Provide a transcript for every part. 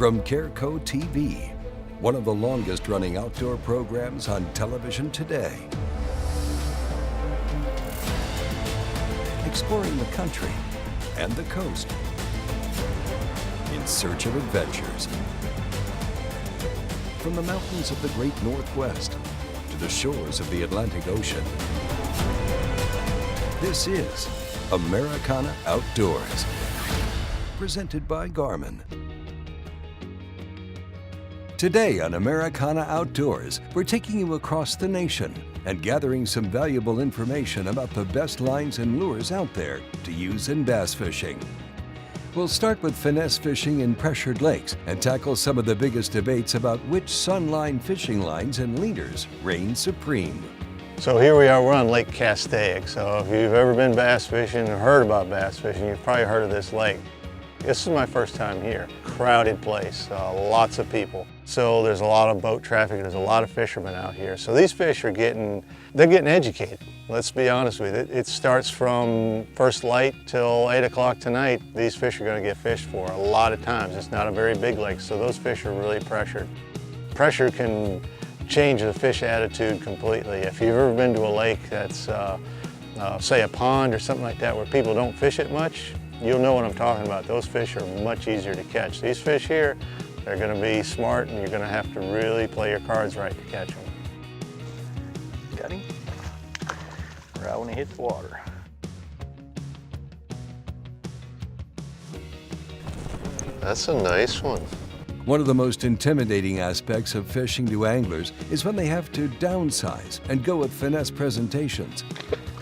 From Careco TV, one of the longest running outdoor programs on television today. Exploring the country and the coast in search of adventures. From the mountains of the great Northwest to the shores of the Atlantic Ocean. This is Americana Outdoors, presented by Garmin. Today on Americana Outdoors, we're taking you across the nation and gathering some valuable information about the best lines and lures out there to use in bass fishing. We'll start with finesse fishing in pressured lakes and tackle some of the biggest debates about which sunline fishing lines and leaders reign supreme. So here we are, we're on Lake Castaic. So if you've ever been bass fishing or heard about bass fishing, you've probably heard of this lake. This is my first time here. Crowded place, lots of people. So there's a lot of boat traffic, there's a lot of fishermen out here. So these fish are getting educated. Let's be honest with you. It starts from first light till 8 o'clock tonight. These fish are gonna get fished for a lot of times. It's not a very big lake, so those fish are really pressured. Pressure can change the fish attitude completely. If you've ever been to a lake that's, say a pond or something like that where people don't fish it much, you'll know what I'm talking about. Those fish are much easier to catch. These fish here, they're gonna be smart and you're gonna have to really play your cards right to catch them. Got him? Right when he hit the water. That's a nice one. One of the most intimidating aspects of fishing to anglers is when they have to downsize and go with finesse presentations.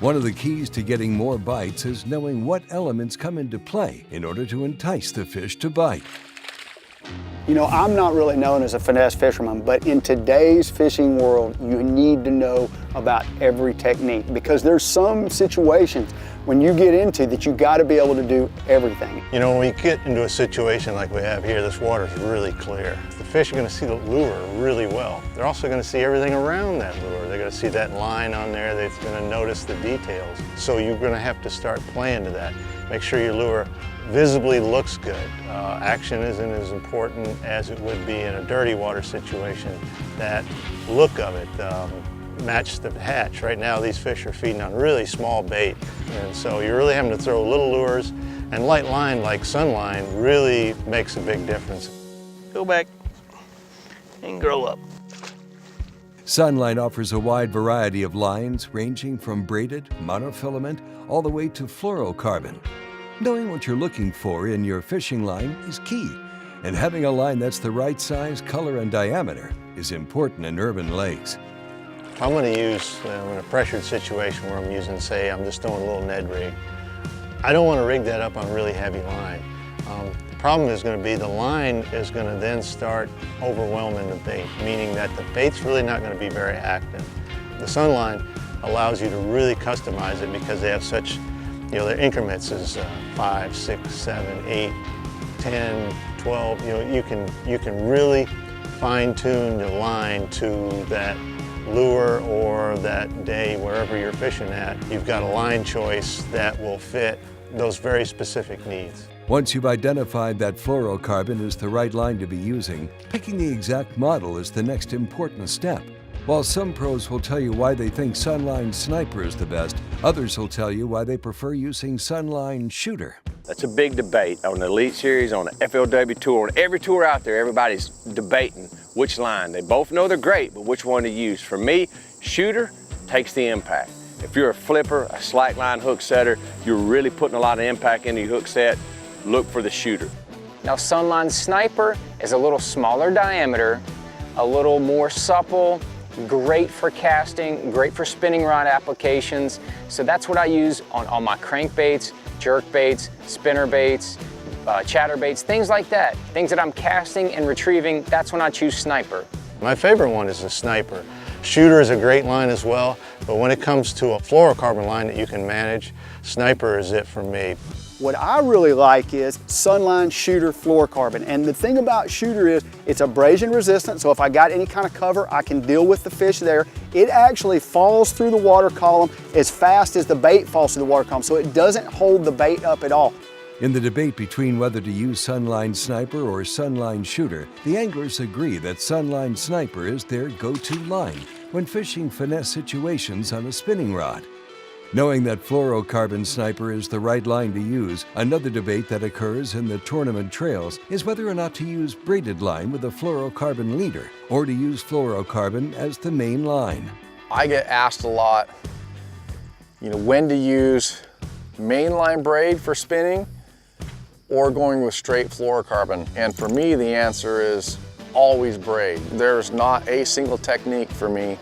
One of the keys to getting more bites is knowing what elements come into play in order to entice the fish to bite. You know, I'm not really known as a finesse fisherman, but in today's fishing world, you need to know about every technique because there's some situations when you get into that you got to be able to do everything. You know, when we get into a situation like we have here, this water's really clear. The fish are going to see the lure really well. They're also going to see everything around that lure. They're going to see that line on there. They're going to notice the details. So you're going to have to start playing to that. Make sure your lure visibly looks good. Action isn't as important as it would be in a dirty water situation. That look of it, match the hatch. Right now these fish are feeding on really small bait, and so you're really having to throw little lures, and light line like sunline really makes a big difference. Go back and grow up. Sunline offers a wide variety of lines ranging from braided, monofilament, all the way to fluorocarbon. Knowing what you're looking for in your fishing line is key, and having a line that's the right size, color, and diameter is important in urban lakes. I'm going to use, in a pressured situation where I'm using, say, I'm just throwing a little Ned rig, I don't want to rig that up on really heavy line. The problem is going to be the line is going to then start overwhelming the bait, meaning that the bait's really not going to be very active. The Sunline allows you to really customize it because they have such, you know, their increments is 5, 6, 7, 8, 10, 12. You know, you can really fine-tune the line to that lure or that day wherever you're fishing at. You've got a line choice that will fit those very specific needs. Once you've identified that fluorocarbon is the right line to be using, picking the exact model is the next important step. While some pros will tell you why they think Sunline Sniper is the best, others will tell you why they prefer using Sunline Shooter. That's a big debate on the Elite Series, on the FLW Tour, on every tour out there. Everybody's debating which line. They both know they're great, but which one to use. For me, Shooter takes the impact. If you're a flipper, a slack line hook setter, you're really putting a lot of impact into your hook set, look for the Shooter. Now Sunline Sniper is a little smaller diameter, a little more supple, great for casting, great for spinning rod applications. So that's what I use on all my crankbaits, jerkbaits, spinnerbaits, chatterbaits, things like that. Things that I'm casting and retrieving, that's when I choose Sniper. My favorite one is the Sniper. Shooter is a great line as well, but when it comes to a fluorocarbon line that you can manage, Sniper is it for me. What I really like is Sunline Shooter fluorocarbon. And the thing about Shooter is it's abrasion resistant, so if I got any kind of cover, I can deal with the fish there. It actually falls through the water column as fast as the bait falls through the water column, so it doesn't hold the bait up at all. In the debate between whether to use Sunline Sniper or Sunline Shooter, the anglers agree that Sunline Sniper is their go-to line when fishing finesse situations on a spinning rod. Knowing that fluorocarbon Sniper is the right line to use, another debate that occurs in the tournament trails is whether or not to use braided line with a fluorocarbon leader or to use fluorocarbon as the main line. I get asked a lot, when to use mainline braid for spinning or going with straight fluorocarbon. And for me, the answer is always braid. There's not a single technique for me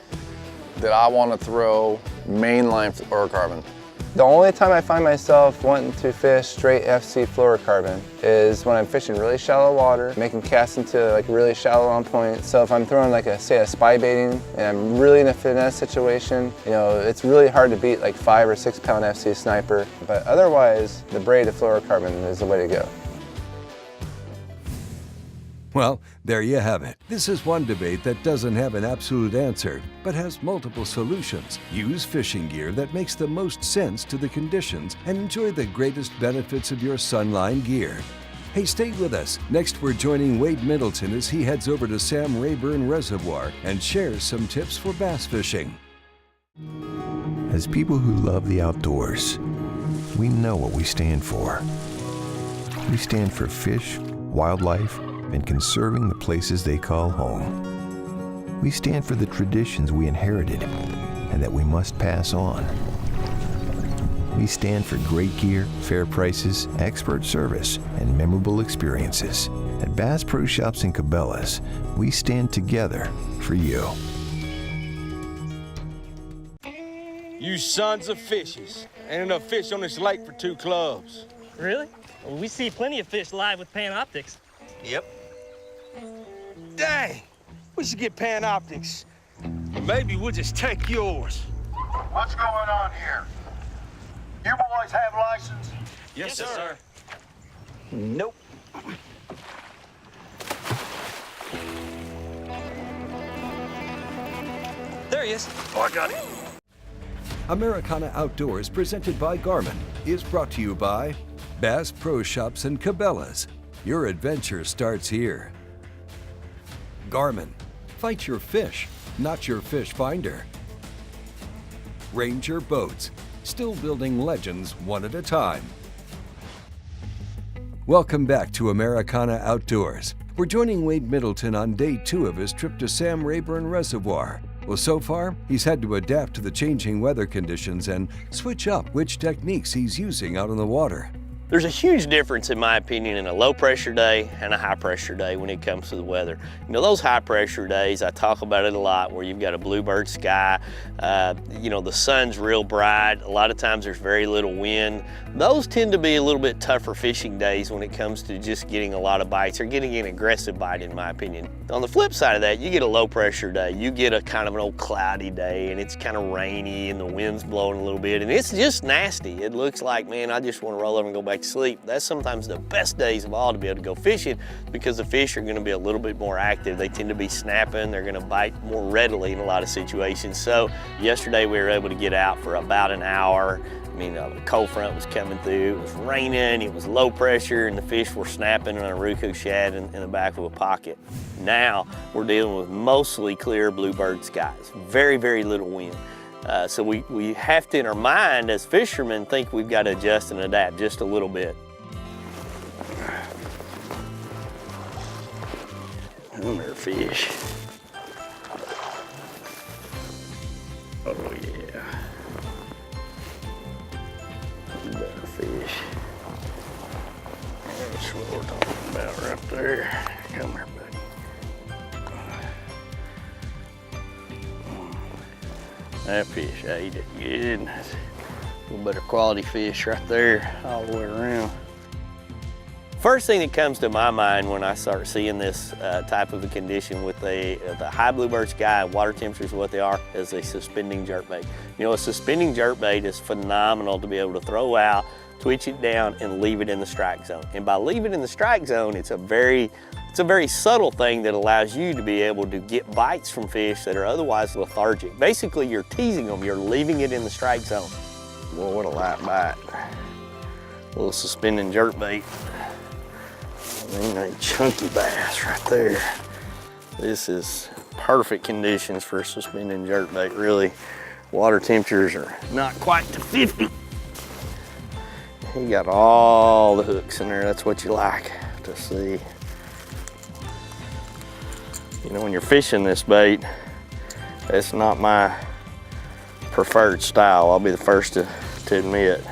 that I want to throw mainline fluorocarbon. The only time I find myself wanting to fish straight FC fluorocarbon is when I'm fishing really shallow water, making casts into like really shallow on point. So if I'm throwing like a spy baiting and I'm really in a finesse situation, it's really hard to beat like 5 or 6 pound FC Sniper. But otherwise, the braided fluorocarbon is the way to go. Well, there you have it. This is one debate that doesn't have an absolute answer, but has multiple solutions. Use fishing gear that makes the most sense to the conditions and enjoy the greatest benefits of your Sunline gear. Hey, stay with us. Next, we're joining Wade Middleton as he heads over to Sam Rayburn Reservoir and shares some tips for bass fishing. As people who love the outdoors, we know what we stand for. We stand for fish, wildlife, and conserving the places they call home. We stand for the traditions we inherited and that we must pass on. We stand for great gear, fair prices, expert service, and memorable experiences. At Bass Pro Shops and Cabela's, we stand together for you. You sons of fishes. Ain't enough fish on this lake for 2 clubs. Really? Well, we see plenty of fish live with Panoptics. Yep. Dang, we should get Panoptics. Or maybe we'll just take yours. What's going on here? You boys have license? Yes, sir. Nope. There he is. Oh, I got him. Americana Outdoors, presented by Garmin, is brought to you by Bass Pro Shops and Cabela's. Your adventure starts here. Garmin, fight your fish, not your fish finder. Ranger Boats, still building legends one at a time. Welcome back to Americana Outdoors. We're joining Wade Middleton on day 2 of his trip to Sam Rayburn Reservoir. Well, so far, he's had to adapt to the changing weather conditions and switch up which techniques he's using out on the water. There's a huge difference, in my opinion, in a low pressure day and a high pressure day when it comes to the weather. Those high pressure days, I talk about it a lot, where you've got a bluebird sky, the sun's real bright, a lot of times there's very little wind. Those tend to be a little bit tougher fishing days when it comes to just getting a lot of bites or getting an aggressive bite, in my opinion. On the flip side of that, you get a low pressure day, you get a kind of an old cloudy day, and it's kind of rainy and the wind's blowing a little bit, and it's just nasty. It looks like, man, I just want to roll over and go back to sleep. That's sometimes the best days of all to be able to go fishing, because the fish are going to be a little bit more active. They tend to be snapping. They're going to bite more readily in a lot of situations. So yesterday we were able to get out for about an hour. The cold front was coming through, it was raining, it was low pressure, and the fish were snapping on a Aruku Shad in the back of a pocket. Now we're dealing with mostly clear bluebird skies, very, very little wind. So we have to, in our mind as fishermen, think we've got to adjust and adapt just a little bit. Come here, fish. Oh yeah. Better fish. That's what we're talking about right there. Come here, buddy. That fish ate it good. That's a little better quality fish right there all the way around. First thing that comes to my mind when I start seeing this type of a condition with the high bluebird sky and water temperatures, what they are, is a suspending jerkbait. A suspending jerkbait is phenomenal to be able to throw out, twitch it down, and leave it in the strike zone. And by leaving it in the strike zone, it's a very subtle thing that allows you to be able to get bites from fish that are otherwise lethargic. Basically, you're teasing them, you're leaving it in the strike zone. Boy, what a light bite. little suspending jerkbait. A chunky bass right there. This is perfect conditions for suspending jerkbait, really. Water temperatures are not quite to 50. He got all the hooks in there. That's what you like to see. You know, when you're fishing this bait, it's not my preferred style. I'll be the first to admit.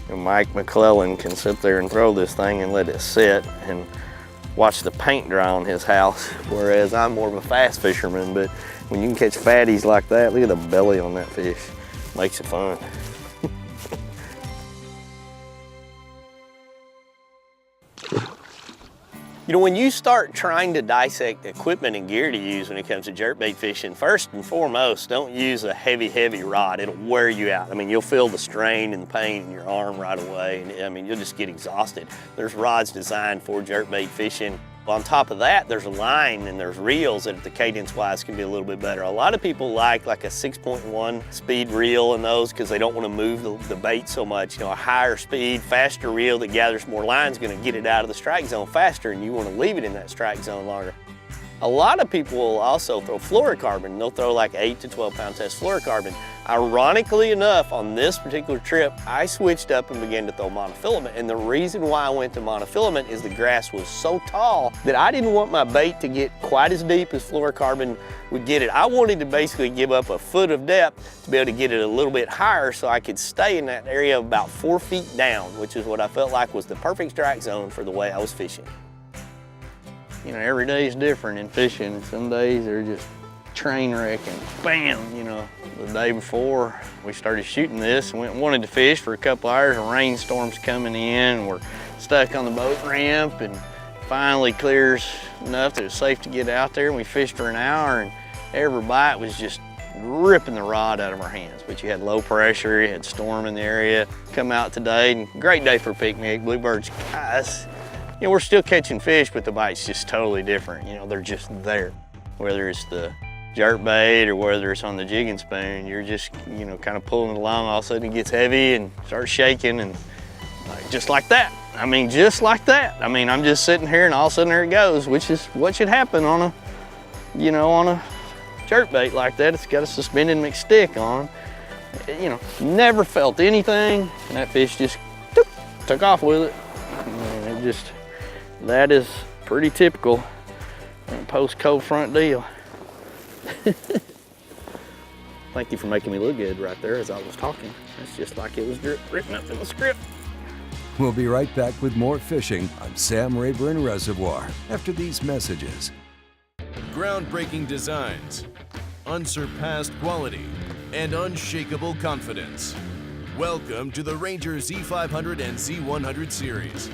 And Mike McClellan can sit there and throw this thing and let it sit and watch the paint dry on his house, whereas I'm more of a fast fisherman. But when you can catch fatties like that, look at the belly on that fish. Makes it fun. You know, when you start trying to dissect equipment and gear to use when it comes to jerkbait fishing, first and foremost, don't use a heavy rod. It'll wear you out. I mean, you'll feel the strain and the pain in your arm right away. And I mean, you'll just get exhausted. There's rods designed for jerkbait fishing. On top of that, there's a line and there's reels that the cadence-wise can be a little bit better. A lot of people like a 6.1 speed reel in those because they don't want to move the bait so much. You know, a higher speed, faster reel that gathers more line is going to get it out of the strike zone faster, and you want to leave it in that strike zone longer. A lot of people will also throw fluorocarbon. They'll throw like 8 to 12 pound test fluorocarbon. Ironically enough, on this particular trip, I switched up and began to throw monofilament. And the reason why I went to monofilament is the grass was so tall that I didn't want my bait to get quite as deep as fluorocarbon would get it. I wanted to basically give up a foot of depth to be able to get it a little bit higher so I could stay in that area of about 4 feet down, which is what I felt like was the perfect strike zone for the way I was fishing. You know, every day is different in fishing. Some days they're just train wreck and bam, you know. The day before we started shooting this, wanted to fish for a couple hours, and rainstorms coming in, and we're stuck on the boat ramp, and finally clears enough that it's safe to get out there, and we fished for an hour, and every bite was just ripping the rod out of our hands. But you had low pressure, you had storm in the area. Come out today, and great day for a picnic. Bluebirds, guys, you know, we're still catching fish, but the bite's just totally different. You know, they're just there. Whether it's the jerkbait or whether it's on the jigging spoon, you're just, you know, kind of pulling it along. All of a sudden it gets heavy and starts shaking, and just like that. I mean, just like that. I mean, I'm just sitting here and all of a sudden there it goes, which is what should happen on a, you know, on a jerkbait like that. It's got a suspended McStik on. You know, never felt anything, and that fish just took off with it. And it just, that is pretty typical post-cold front deal. Thank you for making me look good right there as I was talking. That's just like it was written up in the script. We'll be right back with more fishing on Sam Rayburn Reservoir after these messages. Groundbreaking designs, unsurpassed quality, and unshakable confidence. Welcome to the Ranger Z500 and Z100 series.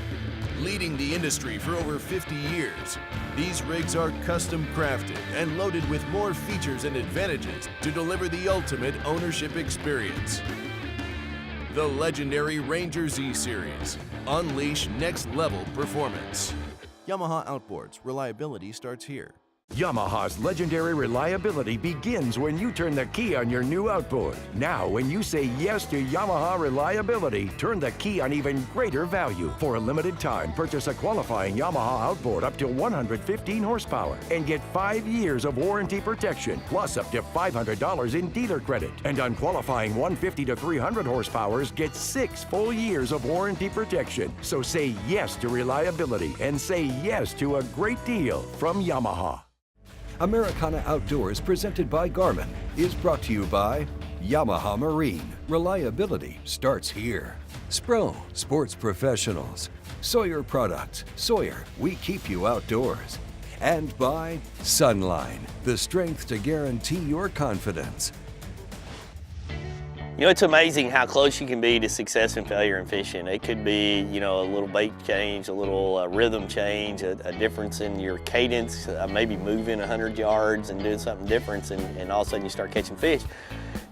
Leading the industry for over 50 years, these rigs are custom crafted and loaded with more features and advantages to deliver the ultimate ownership experience. The legendary Ranger Z series. Unleash next level performance. Yamaha Outboards. Reliability starts here. Yamaha's legendary reliability begins when you turn the key on your new outboard. Now, when you say yes to Yamaha reliability, turn the key on even greater value. For a limited time, purchase a qualifying Yamaha outboard up to 115 horsepower and get 5 years of warranty protection, plus up to $500 in dealer credit. And on qualifying 150 to 300 horsepowers, get 6 full years of warranty protection. So say yes to reliability and say yes to a great deal from Yamaha. Americana Outdoors, presented by Garmin, is brought to you by Yamaha Marine. Reliability starts here. Spro, sports professionals. Sawyer Products. Sawyer, we keep you outdoors. And by Sunline, the strength to guarantee your confidence. You know, it's amazing how close you can be to success and failure in fishing. It could be, you know, a little bait change, a little rhythm change, a difference in your cadence, maybe moving 100 yards and doing something different, and all of a sudden you start catching fish.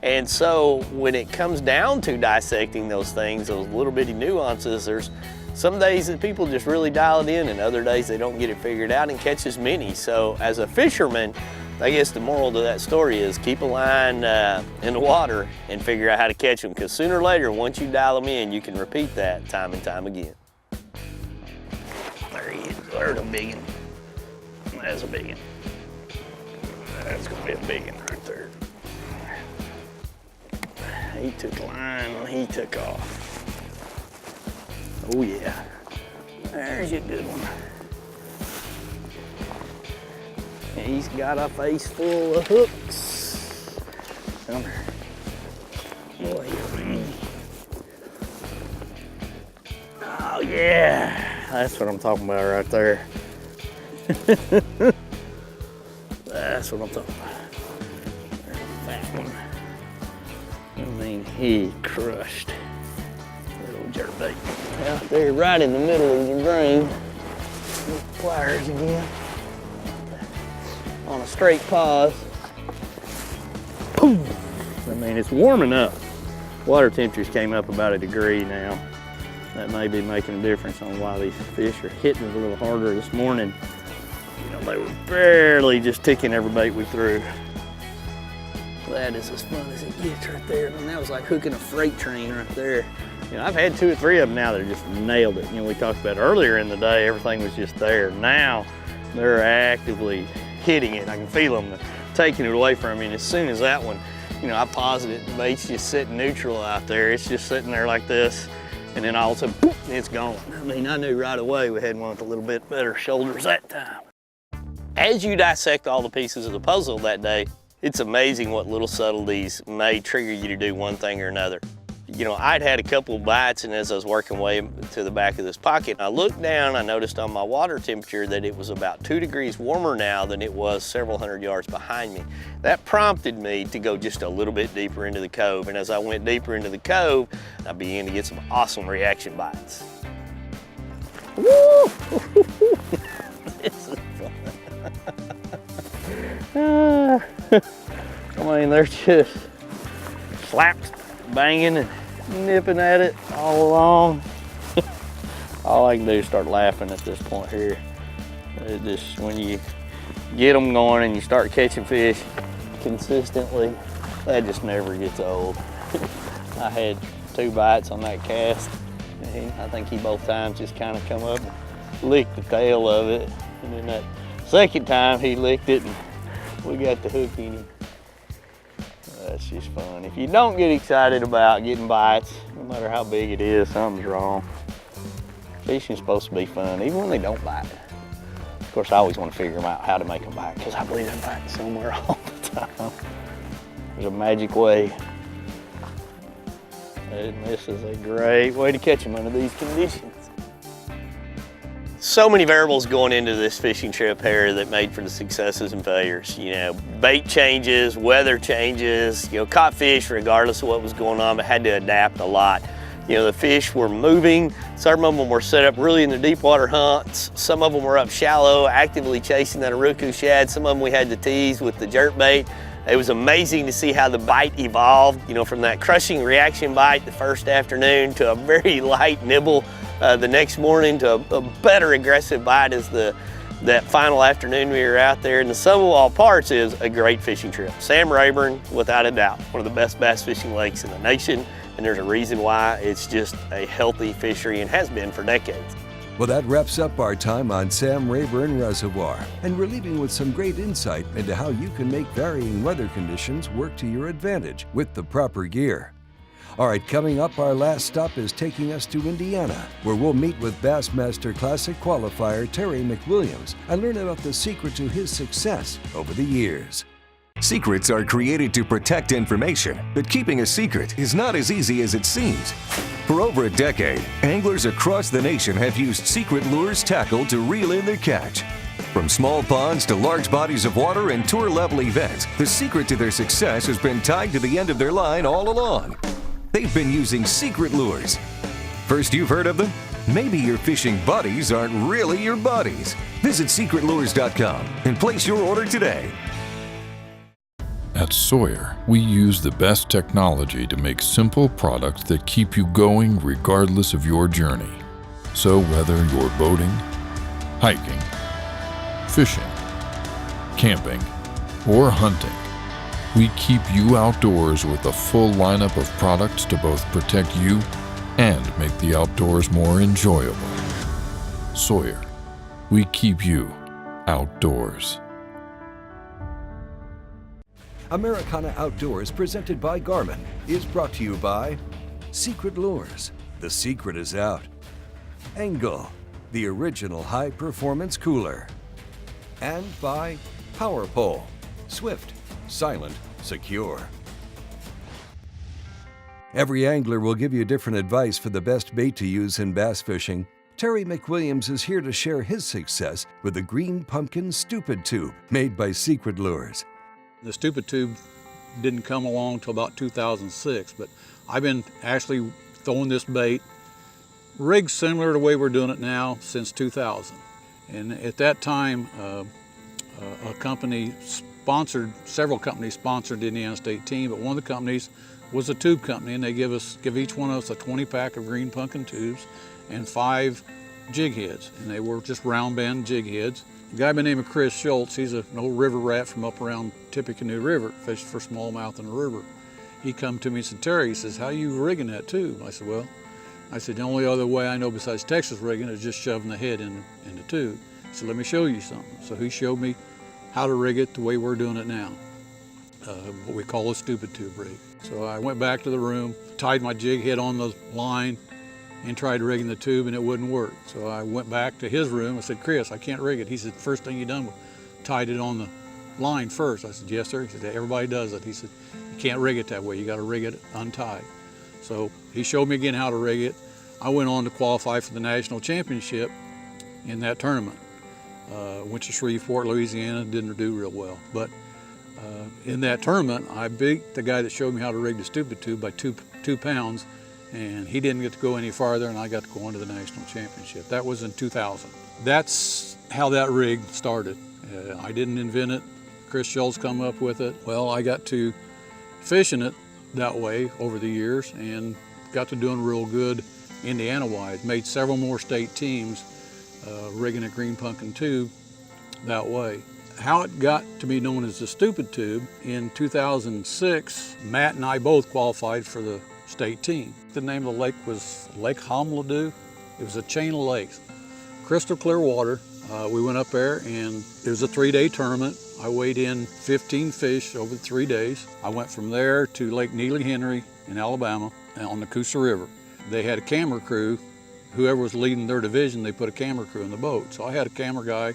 And so when it comes down to dissecting those things, those little bitty nuances, there's some days that people just really dial it in, and other days they don't get it figured out and catch as many. So as a fisherman, I guess the moral to that story is keep a line in the water and figure out how to catch them, because sooner or later, once you dial them in, you can repeat that time and time again. There he is. There's a big one. That's a big one. That's gonna be a big one right there. He took line and he took off. Oh yeah. There's a good one. And he's got a face full of hooks. Come here. Boy, oh yeah. That's what I'm talking about right there. That's what I'm talking about. There's a fat one. I mean, he crushed little jerkbait out there right in the middle of the grain. Pliers again. On a straight pause. Boom. I mean, it's warming up. Water temperatures came up about 1 degree now. That may be making a difference on why these fish are hitting it a little harder this morning. You know, they were barely just ticking every bait we threw. That is as fun as it gets right there. I mean, that was like hooking a freight train right there. You know, I've had 2 or 3 of them now that just nailed it. You know, we talked about earlier in the day, everything was just there. Now, they're actively hitting it. I can feel them taking it away from me. And as soon as that one, you know, I paused it, the bait's just sitting neutral out there. It's just sitting there like this. And then all of a sudden, whoop, it's gone. I mean, I knew right away we had one with a little bit better shoulders that time. As you dissect all the pieces of the puzzle that day, it's amazing what little subtleties may trigger you to do one thing or another. You know, I'd had a couple of bites, and as I was working way to the back of this pocket, I looked down, I noticed on my water temperature that it was about 2 degrees warmer now than it was several hundred yards behind me. That prompted me to go just a little bit deeper into the cove, and as I went deeper into the cove, I began to get some awesome reaction bites. Woo! This is fun. I mean, they're just slapped, banging, and nipping at it all along. All I can do is start laughing at this point here. It just, when you get them going and you start catching fish consistently, that just never gets old. I had 2 bites on that cast, and I think he both times just kind of come up and licked the tail of it, and then that second time he licked it and we got the hook in him. That's just fun. If you don't get excited about getting bites, no matter how big it is, something's wrong. Fishing's supposed to be fun, even when they don't bite. Of course, I always want to figure them out how to make them bite, because I believe they're biting somewhere all the time. There's a magic way. And this is a great way to catch them under these conditions. So many variables going into this fishing trip here that made for the successes and failures. You know, bait changes, weather changes, you know, caught fish regardless of what was going on, but had to adapt a lot. You know, the fish were moving. Some of them were set up really in the deep water hunts. Some of them were up shallow, actively chasing that Aruku Shad. Some of them we had to tease with the jerkbait. It was amazing to see how the bite evolved, you know, from that crushing reaction bite the first afternoon to a very light nibble the next morning to a better aggressive bite as that final afternoon we were out there. And the sum of all parts is a great fishing trip. Sam Rayburn, without a doubt, one of the best bass fishing lakes in the nation, and there's a reason why. It's just a healthy fishery and has been for decades. Well, that wraps up our time on Sam Rayburn Reservoir, and we're leaving with some great insight into how you can make varying weather conditions work to your advantage with the proper gear. All right, coming up, our last stop is taking us to Indiana, where we'll meet with Bassmaster Classic qualifier Terry McWilliams and learn about the secret to his success over the years. Secrets are created to protect information, but keeping a secret is not as easy as it seems. For over a decade, anglers across the nation have used Secret Lures tackle to reel in their catch. From small ponds to large bodies of water and tour-level events, the secret to their success has been tied to the end of their line all along. They've been using Secret Lures. First you've heard of them? Maybe your fishing buddies aren't really your buddies. Visit secretlures.com and place your order today. At Sawyer, we use the best technology to make simple products that keep you going regardless of your journey. So whether you're boating, hiking, fishing, camping, or hunting. We keep you outdoors with a full lineup of products to both protect you and make the outdoors more enjoyable. Sawyer, we keep you outdoors. Americana Outdoors, presented by Garmin, is brought to you by Secret Lures, the secret is out. ENGEL, the original high-performance cooler. And by Power Pole, swift, silent, secure. Every angler will give you different advice for the best bait to use in bass fishing. Terry McWilliams is here to share his success with the Green Pumpkin Stupid Tube, made by Secret Lures. The Stupid Tube didn't come along until about 2006, but I've been actually throwing this bait, rigged similar to the way we're doing it now, since 2000. And at that time, a company sponsored, several companies sponsored the Indiana State team, but one of the companies was a tube company, and they give each one of us a 20-pack of Green Pumpkin tubes and 5 jig heads, and they were just round bend jig heads. A guy by the name of Chris Schultz, he's an old river rat from up around Tippecanoe River, fished for smallmouth in the river. He come to me and said, Terry, he says, how are you rigging that tube? I said, well, the only other way I know besides Texas rigging is just shoving the head in the tube. He said, let me show you something. So he showed me how to rig it the way we're doing it now, what we call a stupid tube rig. So I went back to the room, tied my jig head on the line, and tried rigging the tube, and it wouldn't work. So I went back to his room. I said, Chris, I can't rig it. He said, first thing you done was tied it on the line first. I said, yes, sir. He said, everybody does it. He said, you can't rig it that way. You got to rig it untied. So he showed me again how to rig it. I went on to qualify for the national championship in that tournament. Went to Shreveport, Louisiana, didn't do real well. But in that tournament, I beat the guy that showed me how to rig the stupid tube by 2 pounds, and he didn't get to go any farther, and I got to go on to the national championship. That was in 2000. That's how that rig started. I didn't invent it. Chris Schultz come up with it. Well, I got to fishing it that way over the years and got to doing real good Indiana-wide. Made several more state teams rigging a Green Pumpkin tube that way. How it got to be known as the Stupid Tube, in 2006, Matt and I both qualified for the state team. The name of the lake was Lake Homladoo. It was a chain of lakes, crystal clear water. We went up there, and it was a 3-day tournament. I weighed in 15 fish over 3 days. I went from there to Lake Neely Henry in Alabama on the Coosa River. They had a camera crew. Whoever was leading their division, they put a camera crew in the boat. So I had a camera guy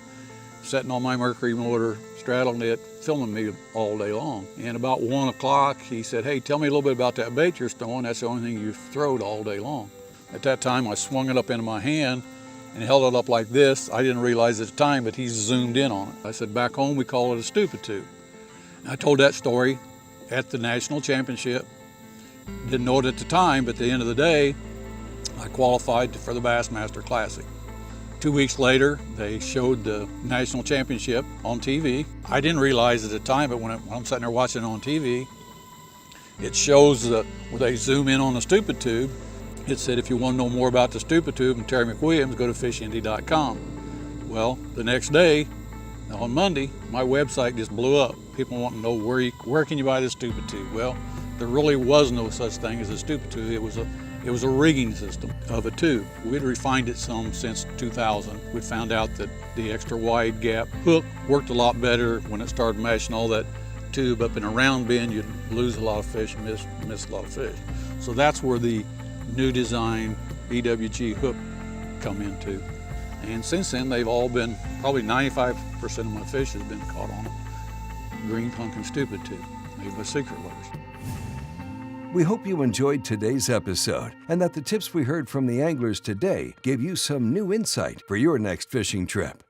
sitting on my Mercury motor, straddling it, filming me all day long. And about 1 o'clock, he said, hey, tell me a little bit about that bait you're throwing. That's the only thing you've thrown all day long. At that time, I swung it up into my hand and held it up like this. I didn't realize at the time, but he zoomed in on it. I said, back home, we call it a stupid tube. And I told that story at the national championship. Didn't know it at the time, but at the end of the day, I qualified for the Bassmaster Classic. 2 weeks later, they showed the national championship on TV. I didn't realize at the time, but when I'm sitting there watching it on TV, it shows where they zoom in on the stupid tube. It said, if you want to know more about the stupid tube and Terry McWilliams, go to fishindy.com. Well, the next day, on Monday, my website just blew up. People want to know where can you buy this stupid tube? Well, there really was no such thing as a stupid tube. It was a rigging system of a tube. We'd refined it some since 2000. We found out that the extra wide gap hook worked a lot better when it started mashing all that tube up in a round bend. You'd lose a lot of fish and miss a lot of fish. So that's where the new design EWG hook come into. And since then, they've all been, probably 95% of my fish has been caught on a Green Pumpkin Stupid Tube, made by Secret Lures. We hope you enjoyed today's episode and that the tips we heard from the anglers today gave you some new insight for your next fishing trip.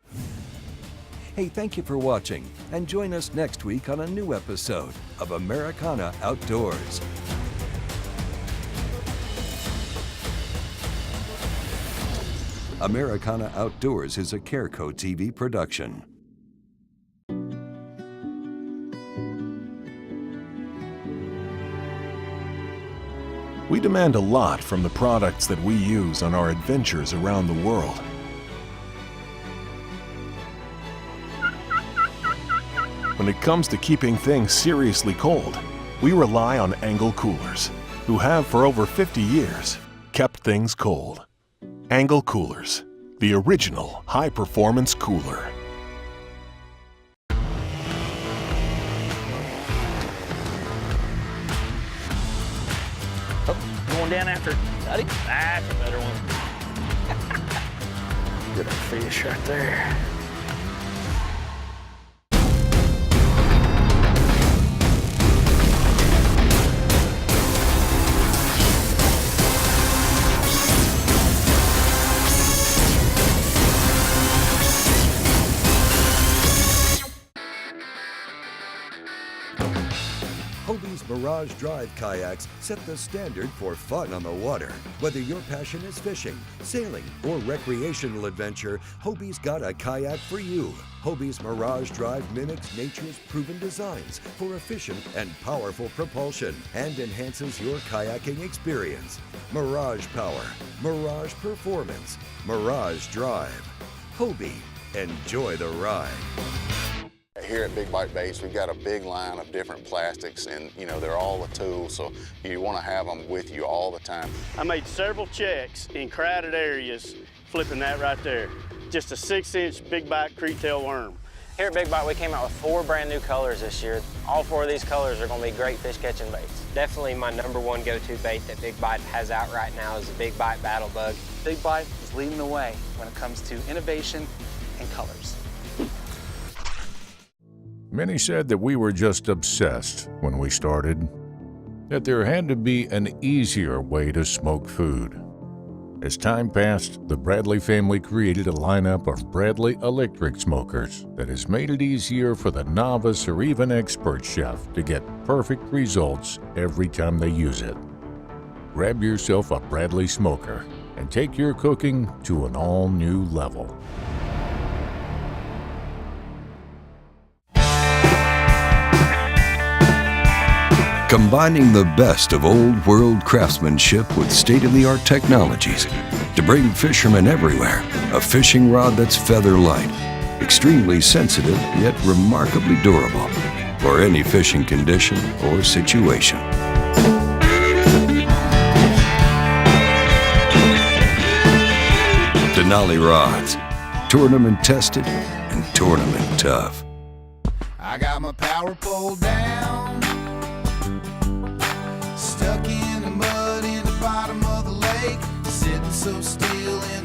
Hey, thank you for watching, and join us next week on a new episode of Americana Outdoors. Americana Outdoors is a Careco TV production. We demand a lot from the products that we use on our adventures around the world. When When it comes to keeping things seriously cold, we rely on ENGEL coolers, who have for over 50 years kept things cold. ENGEL coolers, the original high-performance cooler. Oh, going down after Duddy. That's a better one. Good fish right there. Hobie's Mirage Drive kayaks set the standard for fun on the water. Whether your passion is fishing, sailing, or recreational adventure, Hobie's got a kayak for you. Hobie's Mirage Drive mimics nature's proven designs for efficient and powerful propulsion and enhances your kayaking experience. Mirage Power, Mirage Performance, Mirage Drive. Hobie, enjoy the ride. Here at Big Bite Baits, we've got a big line of different plastics, and they're all the tools, so you want to have them with you all the time. I made several checks in crowded areas flipping that right there. Just a 6-inch Big Bite Creetail worm. Here at Big Bite, we came out with 4 brand new colors this year. All 4 of these colors are going to be great fish catching baits. Definitely my #1 go-to bait that Big Bite has out right now is the Big Bite Battle Bug. Big Bite is leading the way when it comes to innovation and colors. Many said that we were just obsessed when we started, that there had to be an easier way to smoke food. As time passed, the Bradley family created a lineup of Bradley electric smokers that has made it easier for the novice or even expert chef to get perfect results every time they use it. Grab yourself a Bradley smoker and take your cooking to an all-new level. Combining the best of old world craftsmanship with state-of-the-art technologies to bring fishermen everywhere a fishing rod that's feather light, extremely sensitive yet remarkably durable for any fishing condition or situation. Denali rods, tournament tested and tournament tough. I got my power pole down, stuck in the mud in the bottom of the lake, sitting so still in